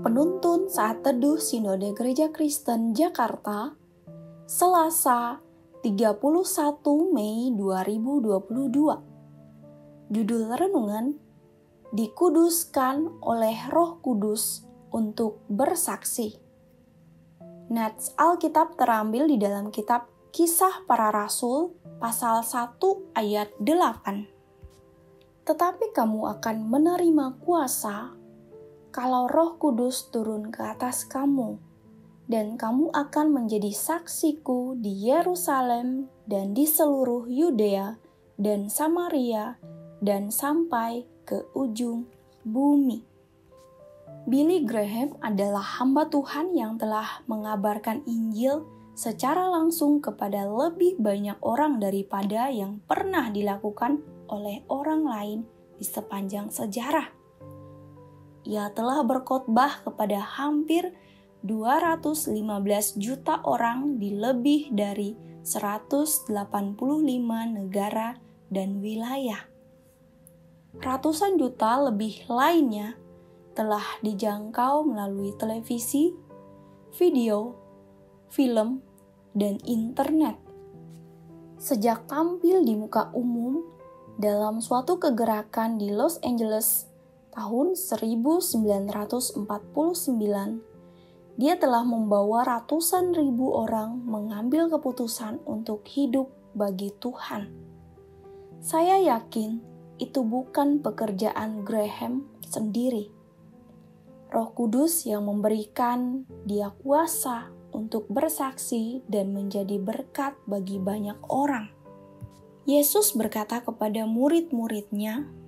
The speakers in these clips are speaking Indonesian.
Penuntun Saat Teduh Sinode Gereja Kristen Jakarta, Selasa 31 Mei 2022. Judul renungan, Dikuduskan oleh Roh Kudus untuk bersaksi. Nats Alkitab terambil di dalam kitab Kisah Para Rasul pasal 1 ayat 8. Tetapi kamu akan menerima kuasa kalau Roh Kudus turun ke atas kamu, dan kamu akan menjadi saksiku di Yerusalem dan di seluruh Yudea dan Samaria dan sampai ke ujung bumi. Billy Graham adalah hamba Tuhan yang telah mengabarkan Injil secara langsung kepada lebih banyak orang daripada yang pernah dilakukan oleh orang lain di sepanjang sejarah. Ia telah berkhotbah kepada hampir 215 juta orang di lebih dari 185 negara dan wilayah. Ratusan juta lebih lainnya telah dijangkau melalui televisi, video, film, dan internet. Sejak tampil di muka umum dalam suatu kegerakan di Los Angeles tahun 1949, dia telah membawa ratusan ribu orang mengambil keputusan untuk hidup bagi Tuhan. Saya yakin itu bukan pekerjaan Graham sendiri. Roh Kudus yang memberikan dia kuasa untuk bersaksi dan menjadi berkat bagi banyak orang. Yesus berkata kepada murid-muridnya,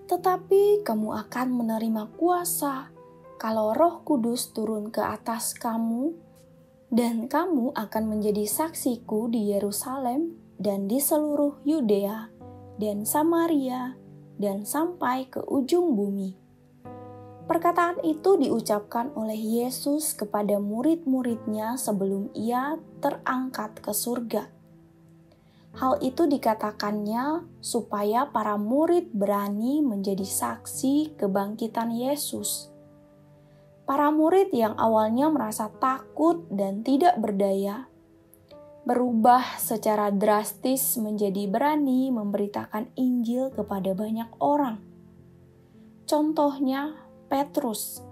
"Tetapi kamu akan menerima kuasa kalau Roh Kudus turun ke atas kamu, dan kamu akan menjadi saksiku di Yerusalem dan di seluruh Yudea dan Samaria dan sampai ke ujung bumi." Perkataan itu diucapkan oleh Yesus kepada murid-muridnya sebelum ia terangkat ke surga. Hal itu dikatakannya supaya para murid berani menjadi saksi kebangkitan Yesus. Para murid yang awalnya merasa takut dan tidak berdaya, berubah secara drastis menjadi berani memberitakan Injil kepada banyak orang. Contohnya, Petrus.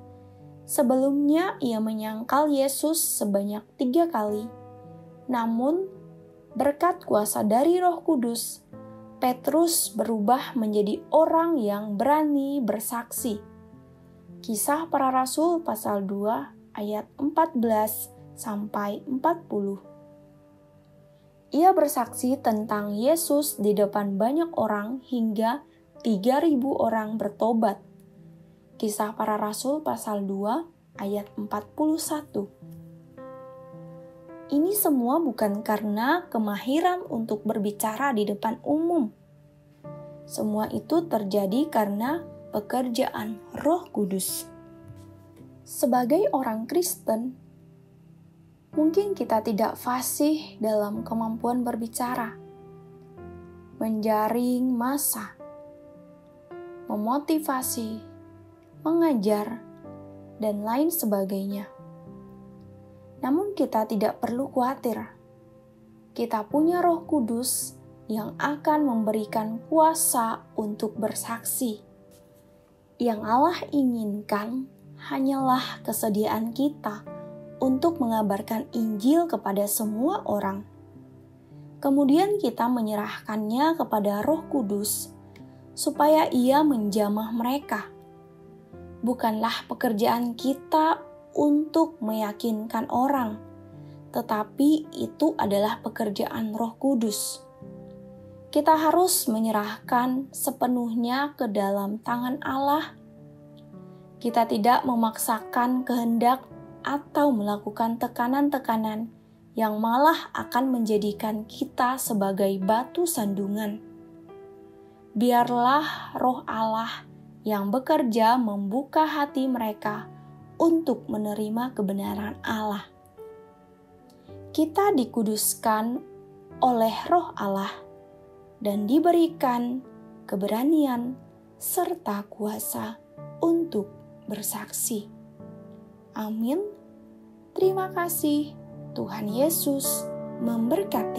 Sebelumnya ia menyangkal Yesus sebanyak 3 kali. Namun, berkat kuasa dari Roh Kudus, Petrus berubah menjadi orang yang berani bersaksi. Kisah Para Rasul pasal 2 ayat 14 sampai 40. Ia bersaksi tentang Yesus di depan banyak orang hingga 3.000 orang bertobat. Kisah Para Rasul pasal 2 ayat 41. Ini semua bukan karena kemahiran untuk berbicara di depan umum. Semua itu terjadi karena pekerjaan Roh Kudus. Sebagai orang Kristen, mungkin kita tidak fasih dalam kemampuan berbicara, menjaring massa, memotivasi, mengajar, dan lain sebagainya. Namun kita tidak perlu khawatir. Kita punya Roh Kudus yang akan memberikan kuasa untuk bersaksi. Yang Allah inginkan hanyalah kesediaan kita untuk mengabarkan Injil kepada semua orang. Kemudian kita menyerahkannya kepada Roh Kudus supaya Ia menjamah mereka. Bukanlah pekerjaan kita untuk meyakinkan orang, tetapi itu adalah pekerjaan Roh Kudus. Kita harus menyerahkan sepenuhnya ke dalam tangan Allah. Kita tidak memaksakan kehendak atau melakukan tekanan-tekanan yang malah akan menjadikan kita sebagai batu sandungan. Biarlah Roh Allah yang bekerja membuka hati mereka untuk menerima kebenaran Allah. Kita dikuduskan oleh Roh Allah dan diberikan keberanian serta kuasa untuk bersaksi. Amin. Terima kasih. Tuhan Yesus memberkati.